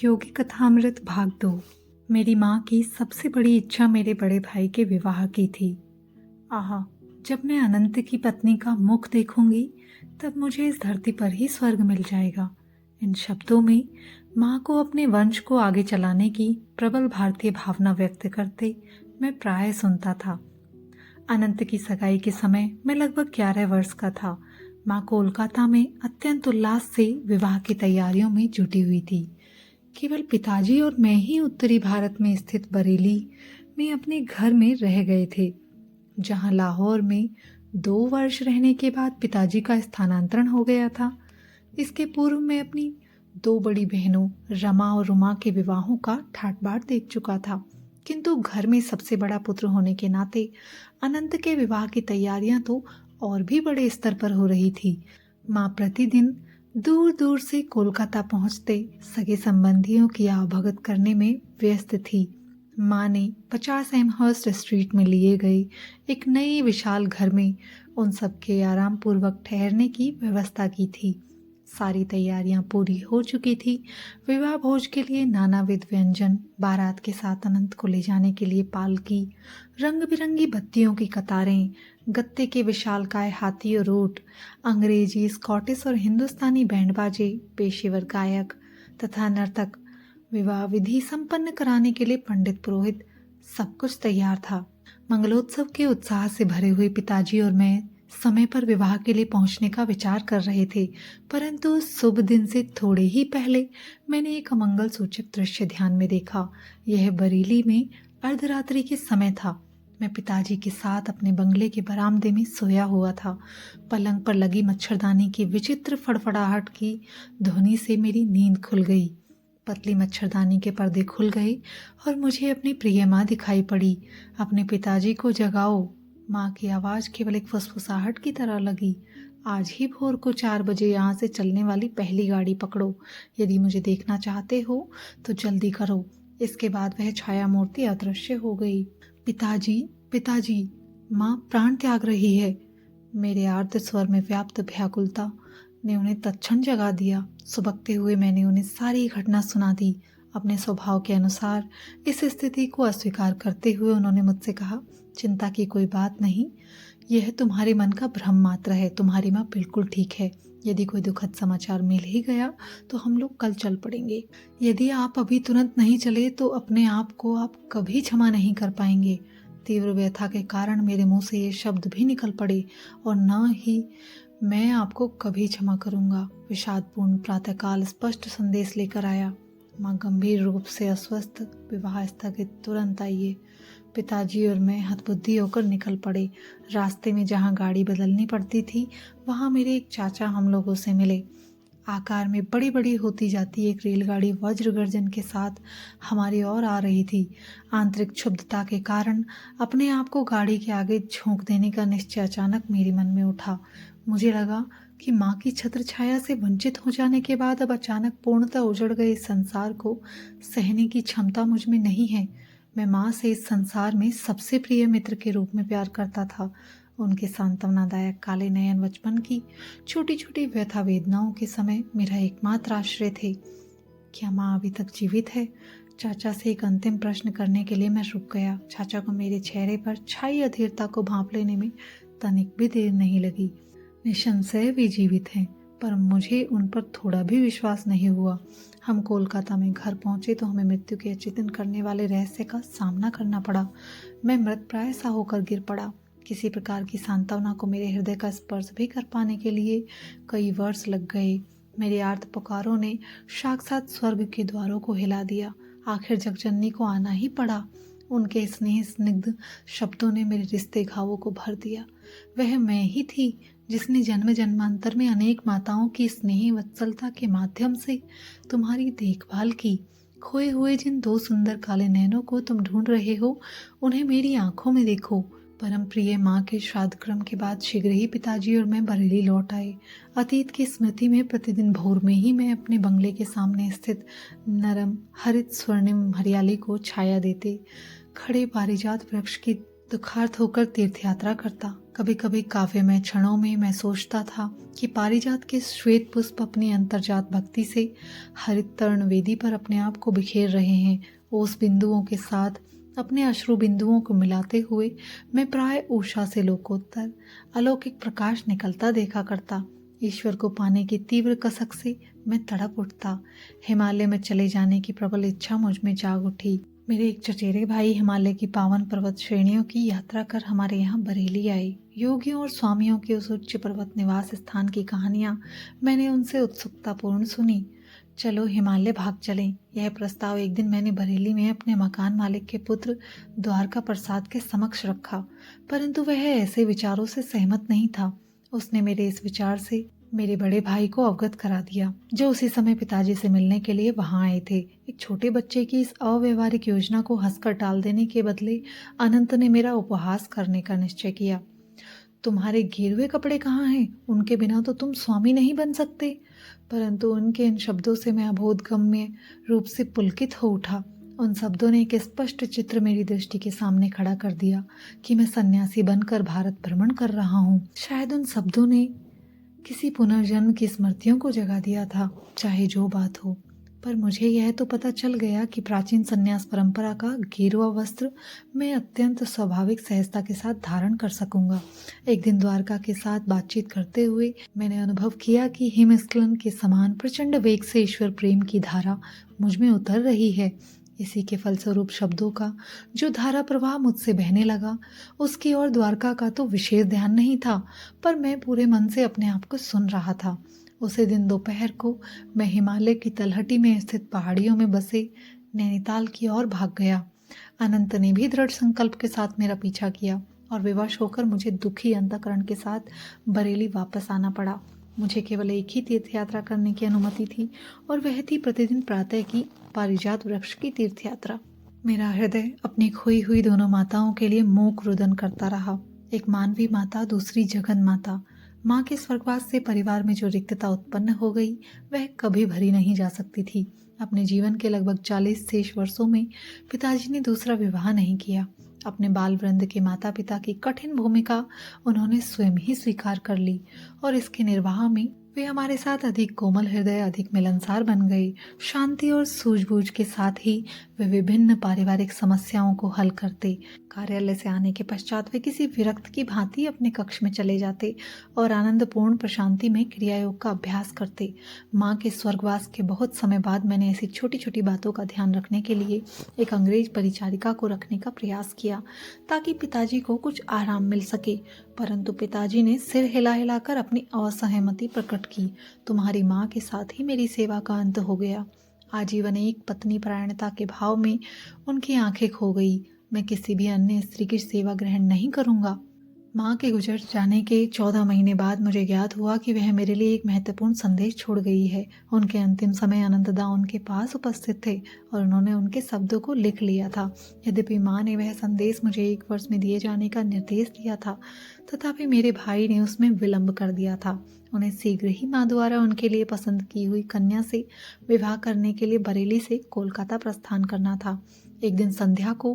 योगी कथामृत भाग 2। मेरी माँ की सबसे बड़ी इच्छा मेरे बड़े भाई के विवाह की थी। आहा, जब मैं अनंत की पत्नी का मुख देखूंगी तब मुझे इस धरती पर ही स्वर्ग मिल जाएगा। इन शब्दों में माँ को अपने वंश को आगे चलाने की प्रबल भारतीय भावना व्यक्त करते मैं प्राय सुनता था। अनंत की सगाई के समय मैं लगभग 11 वर्ष का था। माँ कोलकाता में अत्यंत उल्लास से विवाह की तैयारियों में जुटी हुई थी। केवल पिताजी और मैं ही उत्तरी भारत में स्थित बरेली में अपने घर में रह गए थे, जहां लाहौर में 2 वर्ष रहने के बाद पिताजी का स्थानांतरण हो गया था। इसके पूर्व मैं अपनी 2 बड़ी बहनों रमा और रुमा के विवाहों का ठाट बाट देख चुका था, किंतु घर में सबसे बड़ा पुत्र होने के नाते अनंत के विवाह की तैयारियां तो और भी बड़े स्तर पर हो रही थी। माँ प्रतिदिन दूर दूर से कोलकाता पहुंचते सगे संबंधियों की आवभगत करने में व्यस्त थी। माँ ने 50 एमहर्स्ट स्ट्रीट में लिए गए एक नए विशाल घर में उन सबके आराम पूर्वक ठहरने की व्यवस्था की थी। सारी तैयारियां पूरी हो चुकी थी। विवाह भोज के लिए नानाविध व्यंजन, बारात के साथ अनंत को ले जाने के लिए पालकी, रंग बिरंगी बत्तियों की कतारें, गत्ते के विशालकाय हाथी और ऊंट, अंग्रेजी, स्कॉटिश और हिंदुस्तानी बैंड बाजे, पेशेवर गायक तथा नर्तक, विवाह विधि संपन्न कराने के लिए पंडित पुरोहित, सब कुछ तैयार था। मंगलोत्सव के उत्साह से भरे हुए पिताजी और मैं समय पर विवाह के लिए पहुंचने का विचार कर रहे थे, परंतु उस शुभ दिन से थोड़े ही पहले मैंने एक अमंगल सूचक दृश्य ध्यान में देखा। यह बरेली में अर्धरात्रि के समय था। मैं पिताजी के साथ अपने बंगले के बरामदे में सोया हुआ था। पलंग पर लगी मच्छरदानी की विचित्र फड़फड़ाहट की ध्वनि से मेरी नींद खुल गई। पतली मच्छरदानी के पर्दे खुल गए और मुझे अपनी प्रिय माँ दिखाई पड़ी। अपने पिताजी को जगाओ। माँ की आवाज़ केवल एक फुसफुसाहट की तरह लगी। आज ही भोर को 4 बजे यहाँ से चलने वाली पहली गाड़ी पकड़ो। यदि मुझे देखना चाहते हो तो जल्दी करो। इसके बाद वह छाया मूर्ति अदृश्य हो गई। पिताजी, पिताजी, माँ प्राण त्याग रही है। मेरे आर्त स्वर में व्याप्त व्याकुलता ने उन्हें तत्क्षण जगा दिया। सुबकते हुए मैंने उन्हें सारी घटना सुना दी। अपने स्वभाव के अनुसार इस स्थिति को अस्वीकार करते हुए उन्होंने मुझसे कहा, चिंता की कोई बात नहीं, यह तुम्हारे मन का भ्रम मात्र है। तुम्हारी माँ बिल्कुल ठीक है। यदि कोई दुखद समाचार मिल ही गया तो हम लोग कल चल पड़ेंगे। यदि आप अभी तुरंत नहीं चले तो अपने आप को आप कभी क्षमा नहीं कर पाएंगे। तीव्र व्यथा के कारण मेरे मुंह से ये शब्द भी निकल पड़े और न ही मैं आपको कभी क्षमा करूंगा। विषादपूर्ण प्रातःकाल स्पष्ट संदेश लेकर आया, माँ गंभीर रूप से अस्वस्थ, विवाह स्थगित, तुरंत आइए। पिताजी और मैं हतबुद्धि होकर निकल पड़े। रास्ते में जहाँ गाड़ी बदलनी पड़ती थी वहाँ मेरे एक चाचा हम लोगों से मिले। आकार में बड़ी बड़ी होती जाती एक रेलगाड़ी वज्र गर्जन के साथ हमारी ओर आ रही थी। आंतरिक क्षुब्धता के कारण अपने आप को गाड़ी के आगे झोंक देने का निश्चय अचानक मेरे मन में उठा। मुझे लगा कि माँ की छत्र छाया से वंचित हो जाने के बाद अब अचानक पूर्णतः उजड़ गए इस संसार को सहने की क्षमता मुझ में नहीं है। मैं माँ से इस संसार में सबसे प्रिय मित्र के रूप में प्यार करता था। उनके सांत्वनादायक काले नयन बचपन की छोटी छोटी व्यथा वेदनाओं के समय मेरा एकमात्र आश्रय थे। क्या माँ अभी तक जीवित है? चाचा से एक अंतिम प्रश्न करने के लिए मैं रुक गया। चाचा को मेरे चेहरे पर छाई अधीरता को भांप लेने में तनिक भी देर नहीं लगी। निसंशय वे जीवित हैं, पर मुझे उन पर थोड़ा भी विश्वास नहीं हुआ। हम कोलकाता में घर पहुंचे तो हमें मृत्यु के अचेतन करने वाले रहस्य का सामना करना पड़ा। मैं मृतप्राय सा होकर गिर पड़ा। किसी प्रकार की सांत्वना को मेरे हृदय का स्पर्श भी कर पाने के लिए कई वर्ष लग गए। मेरे आर्त पुकारों ने साक्षात स्वर्ग के द्वारों को हिला दिया। आखिर जगजननी को आना ही पड़ा। उनके स्नेह स्निग्ध शब्दों ने मेरे रिश्ते घावों को भर दिया। वह मैं ही थी जिसने जन्म जन्मांतर में अनेक माताओं की स्नेही वत्सलता के माध्यम से तुम्हारी देखभाल की। खोए हुए जिन 2 सुंदर काले नैनों को तुम ढूंढ रहे हो, उन्हें मेरी आंखों में देखो। परम प्रिय माँ के श्राद्ध क्रम के बाद शीघ्र ही पिताजी और मैं बरेली लौट आए। अतीत की स्मृति में प्रतिदिन भोर में ही मैं अपने बंगले के सामने स्थित नरम हरित स्वर्णिम हरियाली को छाया देते खड़े पारिजात वृक्ष की दुखार्त होकर तीर्थ यात्रा करता। कभी कभी काव्यमय क्षणों में मैं सोचता था कि पारिजात के श्वेत पुष्प अपनी अंतर्जात भक्ति से हरित तर्ण वेदी पर अपने आप को बिखेर रहे हैं। ओस बिंदुओं के साथ अपने अश्रु बिंदुओं को मिलाते हुए मैं प्राय उषा से लोकोत्तर अलौकिक प्रकाश निकलता देखा करता। ईश्वर को पाने की तीव्र कसक से मैं तड़प उठता। हिमालय में चले जाने की प्रबल इच्छा मुझ में जाग उठी। मेरे एक चचेरे भाई हिमालय की पावन पर्वत श्रेणियों की यात्रा कर हमारे यहाँ बरेली आए। योगियों और स्वामियों के उस उच्च पर्वत निवास स्थान की कहानियां मैंने उनसे उत्सुकतापूर्ण सुनी। चलो हिमालय भाग चलें, यह प्रस्ताव एक दिन मैंने बरेली में अपने मकान मालिक के पुत्र द्वारका प्रसाद के समक्ष रखा, परंतु वह ऐसे विचारों से सहमत नहीं था। उसने मेरे इस विचार से मेरे बड़े भाई को अवगत करा दिया, जो उसी समय पिताजी से मिलने के लिए वहां आए थे। एक छोटे बच्चे की इस अव्यवहारिक योजना को हंसकर टाल देने के बदले अनंत ने मेरा उपहास करने का निश्चय किया। तुम्हारे गिरवे कपड़े कहाँ हैं? उनके बिना तो तुम स्वामी नहीं बन सकते। परंतु उनके इन शब्दों से मैं अबोधगम्य रूप से पुलकित हो उठा। उन शब्दों ने एक स्पष्ट चित्र मेरी दृष्टि के सामने खड़ा कर दिया कि मैं सन्यासी बनकर भारत भ्रमण कर रहा हूँ। शायद उन शब्दों ने किसी पुनर्जन्म की स्मृतियों को जगा दिया था। चाहे जो बात हो, पर मुझे यह तो पता चल गया कि प्राचीन संन्यास परंपरा का गेरुआ वस्त्र मैं अत्यंत स्वाभाविक सहजता के साथ धारण कर सकूंगा। एक दिन द्वारका के साथ बातचीत करते हुए मैंने अनुभव किया कि हिमस्खलन के समान प्रचंड वेग से ईश्वर प्रेम की धारा मुझ में उतर रही है। इसी के फलस्वरूप शब्दों का जो धारा प्रवाह मुझसे बहने लगा, उसकी ओर द्वारका का तो विशेष ध्यान नहीं था, पर मैं पूरे मन से अपने आप को सुन रहा था। उसी दिन दोपहर को मैं हिमालय की तलहटी में स्थित पहाड़ियों में बसे नैनीताल की ओर भाग गया। अनंत ने भी दृढ़ संकल्प के साथ मेरा पीछा किया और विवश होकर मुझे दुखी अंतःकरण के साथ बरेली वापस आना पड़ा। मुझे केवल एक ही तीर्थ यात्रा करने की अनुमति थी और वह थी प्रतिदिन प्रातः की पारिजात वृक्ष की तीर्थ यात्रा। मेरा हृदय अपनी खोई हुई दोनों माताओं के लिए मूक रुदन करता रहा। एक मानवी माता, दूसरी जगन माता। माँ के स्वर्गवास से परिवार में जो रिक्तता उत्पन्न हो गई वह कभी भरी नहीं जा सकती थी। अपने जीवन के लगभग 40 शेष वर्षों में पिताजी ने दूसरा विवाह नहीं किया। अपने बाल वृंद के माता पिता की कठिन भूमिका उन्होंने स्वयं ही स्वीकार कर ली और इसके निर्वाह में वे हमारे साथ अधिक कोमल हृदय, अधिक मिलनसार बन गए। शांति और सूझबूझ के साथ ही वे विभिन्न पारिवारिक समस्याओं को हल करते। कार्यालय से आने के पश्चात वे किसी विरक्त की भांति अपने कक्ष में चले जाते और आनंदपूर्ण प्रशांति में क्रियायोग का अभ्यास करते। माँ के स्वर्गवास के बहुत समय बाद मैंने ऐसी छोटी छोटी बातों का ध्यान रखने के लिए एक अंग्रेज परिचारिका को रखने का प्रयास किया ताकि पिताजी को कुछ आराम मिल सके, परंतु पिताजी ने सिर हिला हिलाकर अपनी असहमति प्रकट की। तुम्हारी माँ के साथ ही मेरी सेवा का अंत हो गया। आजीवन एक पत्नी परायणता के भाव में उनकी आंखें खो गई। मैं किसी भी अन्य स्त्री की सेवा ग्रहण नहीं करूंगा। माँ के गुजर जाने के 14 महीने बाद मुझे ज्ञात हुआ कि वह मेरे लिए एक महत्वपूर्ण संदेश छोड़ गई है। उनके अंतिम समय अनंतदा उनके पास उपस्थित थे और उन्होंने उनके शब्दों को लिख लिया था। यद्यपि माँ ने वह संदेश मुझे 1 वर्ष में दिए जाने का निर्देश दिया था, तथापि मेरे भाई ने उसमें विलंब कर दिया था। उन्हें शीघ्र ही माँ द्वारा उनके लिए पसंद की हुई कन्या से विवाह करने के लिए बरेली से कोलकाता प्रस्थान करना था। एक दिन संध्या को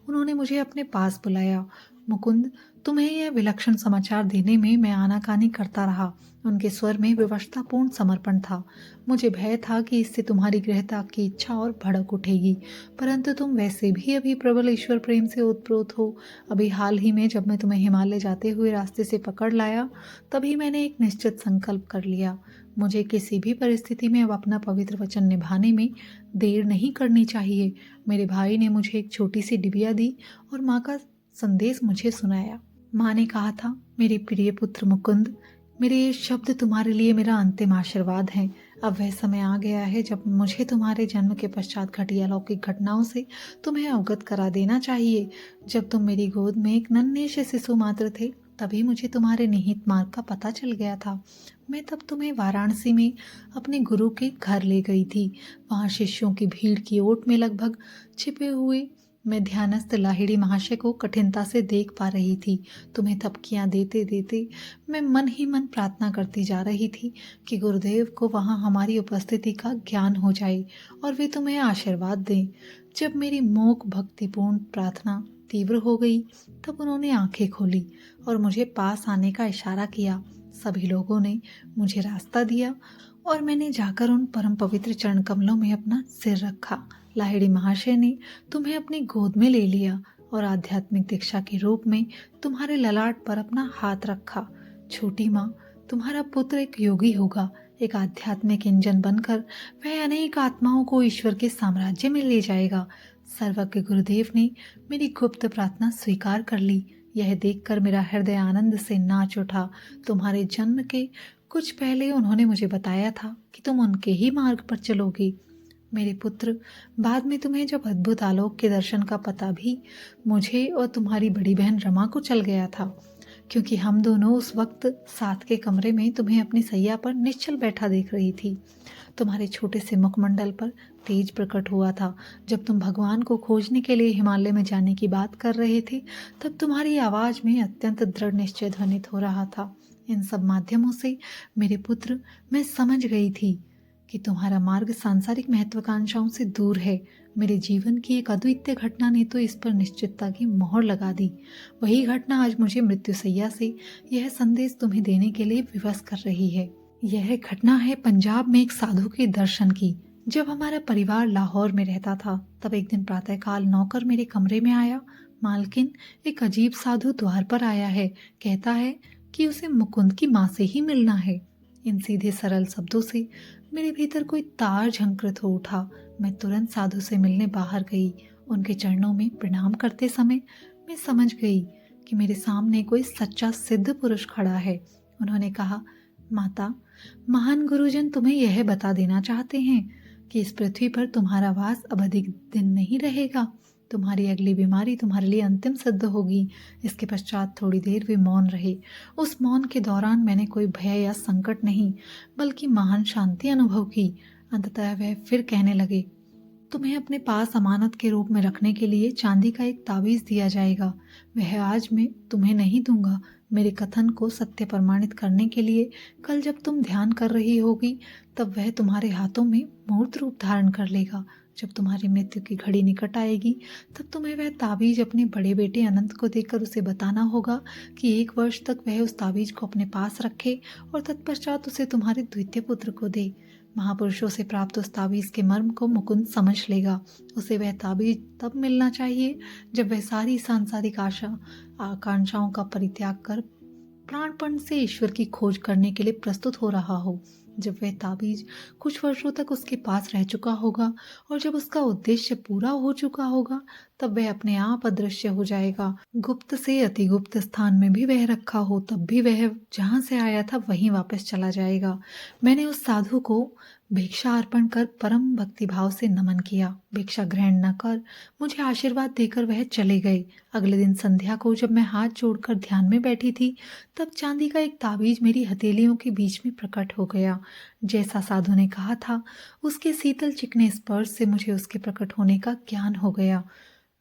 उन्होंने मुझे अपने पास बुलाया। मुकुंद, तुम्हें यह विलक्षण समाचार देने में मैं आनाकानी करता रहा। उनके स्वर में विवशतापूर्ण समर्पण था। मुझे भय था कि इससे तुम्हारी गृहत्याग की इच्छा और भड़क उठेगी, परंतु तुम वैसे भी अभी प्रबल ईश्वर प्रेम से ओतप्रोत हो। अभी हाल ही में जब मैं तुम्हें हिमालय जाते हुए रास्ते से पकड़ लाया, तभी मैंने एक निश्चित संकल्प कर लिया। मुझे किसी भी परिस्थिति में अब अपना पवित्र वचन निभाने में देर नहीं करनी चाहिए। मेरे भाई ने मुझे एक छोटी सी डिबिया दी और माँ का संदेश मुझे सुनाया। माँ ने कहा था, मेरे प्रिय पुत्र मुकुंद, मेरे ये शब्द तुम्हारे लिए मेरा अंतिम आशीर्वाद हैं। अब वह समय आ गया है जब मुझे तुम्हारे जन्म के पश्चात घटी अलौकिक घटनाओं से तुम्हें अवगत करा देना चाहिए। जब तुम मेरी गोद में एक नन्हे से शिशु मात्र थे, तभी मुझे तुम्हारे निहित मार्ग का पता चल गया था। मैं तब तुम्हें वाराणसी में अपने गुरु के घर ले गई थी। वहाँ शिष्यों की भीड़ की ओट में लगभग छिपे हुए मैं ध्यानस्थ लाहिड़ी महाशय को कठिनता से देख पा रही थी। तुम्हें थपकियां देते देते मैं मन ही मन प्रार्थना करती जा रही थी कि गुरुदेव को वहां हमारी उपस्थिति का ज्ञान हो जाए और वे तुम्हें आशीर्वाद दें। जब मेरी मूक भक्तिपूर्ण प्रार्थना तीव्र हो गई, तब उन्होंने आंखें खोली और मुझे पास आने का इशारा किया। सभी लोगों ने मुझे रास्ता दिया और मैंने जाकर उन परम पवित्र चरण कमलों में अपना सिर रखा। लाहिड़ी महाशय ने तुम्हें अपनी गोद में ले लिया और आध्यात्मिक दीक्षा के रूप में तुम्हारे ललाट पर अपना हाथ रखा। छोटी माँ, तुम्हारा पुत्र एक योगी होगा, एक आध्यात्मिक इंजन बनकर वह अनेक आत्माओं को ईश्वर के साम्राज्य में ले जाएगा। सर्वज्ञ गुरुदेव ने मेरी गुप्त प्रार्थना स्वीकार कर ली। यह देखकर मेरा हृदय आनंद से नाच उठा। तुम्हारे जन्म के कुछ पहले उन्होंने मुझे बताया था कि तुम उनके ही मार्ग पर चलोगी। मेरे पुत्र, बाद में तुम्हें जब अद्भुत आलोक के दर्शन का पता भी मुझे और तुम्हारी बड़ी बहन रमा को चल गया था, क्योंकि हम दोनों उस वक्त साथ के कमरे में तुम्हें अपनी सैया पर निश्चल बैठा देख रही थी। तुम्हारे छोटे से मुखमंडल पर तेज प्रकट हुआ था। जब तुम भगवान को खोजने के लिए हिमालय में जाने की बात कर रहे थे, तब तुम्हारी आवाज में अत्यंत दृढ़ निश्चय ध्वनित हो रहा था। इन सब माध्यमों से मेरे पुत्र, मैं समझ गई थी कि तुम्हारा मार्ग सांसारिक महत्वाकांक्षाओं से दूर है। मेरे जीवन की एक अद्वितीय घटना ने तो इस पर निश्चितता की मोहर लगा दी। वही घटना आज मुझे मृत्युशैया से यह संदेश तुम्हें देने के लिए विवश कर रही है। यह घटना है पंजाब में एक साधु के दर्शन की। जब हमारा परिवार लाहौर में रहता था, तब एक दिन प्रातःकाल नौकर मेरे कमरे में आया। मालकिन, एक अजीब साधु द्वार पर आया है, कहता है कि उसे मुकुंद की माँ से ही मिलना है। इन सीधे सरल शब्दों से मेरे भीतर कोई तार झंकृत हो उठा। मैं तुरंत साधु से मिलने बाहर गई। उनके चरणों में प्रणाम करते समय मैं समझ गई कि मेरे सामने कोई सच्चा सिद्ध पुरुष खड़ा है। उन्होंने कहा, माता, महान गुरुजन तुम्हें यह बता देना चाहते हैं कि इस पृथ्वी पर तुम्हारा वास अब अधिक दिन नहीं रहेगा। तुम्हारी अगली बीमारी तुम्हारे लिए अंतिम सिद्ध होगी। इसके पश्चात थोड़ी देर वे मौन रहे। उस मौन के दौरान मैंने कोई भय या संकट नहीं, बल्कि महान शांति अनुभव की। अंततः वह फिर कहने लगे, तुम्हें अपने पास अमानत के रूप में रखने के लिए चांदी का एक ताबीज दिया जाएगा। वह आज मैं तुम्हें नहीं दूंगा। मेरे कथन को सत्य प्रमाणित करने के लिए कल जब तुम ध्यान कर रही होगी, तब वह तुम्हारे हाथों में मूर्त रूप धारण कर लेगा। जब तुम्हारी मृत्यु की घड़ी निकट आएगी, तब तुम्हें वह ताबीज अपने बड़े बेटे अनंत को देकर उसे बताना होगा कि 1 वर्ष तक वह उस ताबीज को अपने पास रखे और तत्पश्चात उसे तुम्हारे द्वितीय पुत्र को दे। महापुरुषों से प्राप्त उस ताबीज के मर्म को मुकुंद समझ लेगा। उसे वह ताबीज तब मिलना चाहिए जब वह सारी सांसारिक आकांक्षाओं का परित्याग कर प्राणपण से ईश्वर की खोज करने के लिए प्रस्तुत हो रहा हो। जब वह ताबीज कुछ वर्षों तक उसके पास रह चुका होगा और जब उसका उद्देश्य पूरा हो चुका होगा, तब वह अपने आप अदृश्य हो जाएगा। गुप्त से अति गुप्त स्थान में भी वह रखा हो, तब भी वह जहाँ से आया था वहीं वापस चला जाएगा। मैंने उस साधु को भिक्षा अर्पण कर परम भक्ति भाव से नमन किया। भिक्षा ग्रहण न कर मुझे आशीर्वाद देकर वह चले गए। अगले दिन संध्या को जब मैं हाथ जोड़कर ध्यान में बैठी थी, तब चांदी का एक ताबीज मेरी हथेलियों के बीच में प्रकट हो गया। जैसा साधु ने कहा था, उसके शीतल चिकने स्पर्श से मुझे उसके प्रकट होने का ज्ञान हो गया।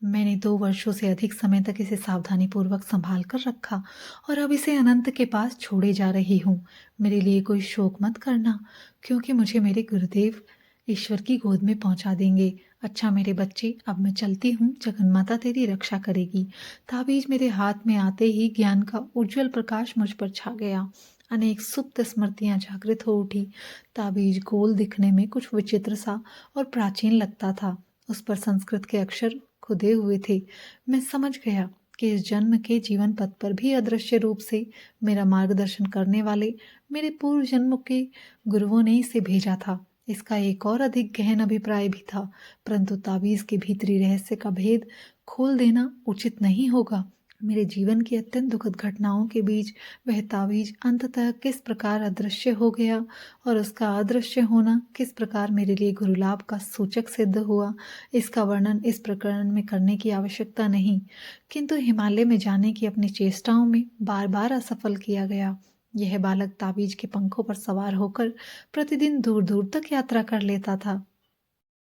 मैंने 2 वर्षों से अधिक समय तक इसे सावधानी पूर्वक संभाल कर रखा और अब इसे अनंत के पास छोड़े जा रही हूँ। मेरे लिए कोई शोक मत करना, क्योंकि मुझे मेरे गुरुदेव ईश्वर की गोद में पहुंचा देंगे। अच्छा मेरे बच्चे, अब मैं चलती हूँ। जगन्माता तेरी रक्षा करेगी। ताबीज मेरे हाथ में आते ही ज्ञान का उज्जवल प्रकाश मुझ पर छा गया। अनेक सुप्त स्मृतियां जागृत हो उठी। ताबीज गोल दिखने में कुछ विचित्र सा और प्राचीन लगता था। उस पर संस्कृत के अक्षर खुदे हुए थे। मैं समझ गया कि इस जन्म के जीवन पथ पर भी अदृश्य रूप से मेरा मार्गदर्शन करने वाले मेरे पूर्व जन्म के गुरुओं ने इसे भेजा था। इसका एक और अधिक गहन अभिप्राय भी था, परंतु ताबीज के भीतरी रहस्य का भेद खोल देना उचित नहीं होगा। मेरे जीवन की अत्यंत दुखद घटनाओं के बीच वह ताबीज अंततः किस प्रकार अदृश्य हो गया और उसका अदृश्य होना किस प्रकार मेरे लिए गुरुलाभ का सूचक सिद्ध हुआ, इसका वर्णन इस प्रकरण में करने की आवश्यकता नहीं। किंतु हिमालय में जाने की अपनी चेष्टाओं में बार बार असफल किया गया। यह बालक ताबीज के पंखों पर सवार होकर प्रतिदिन दूर दूर तक यात्रा कर लेता था।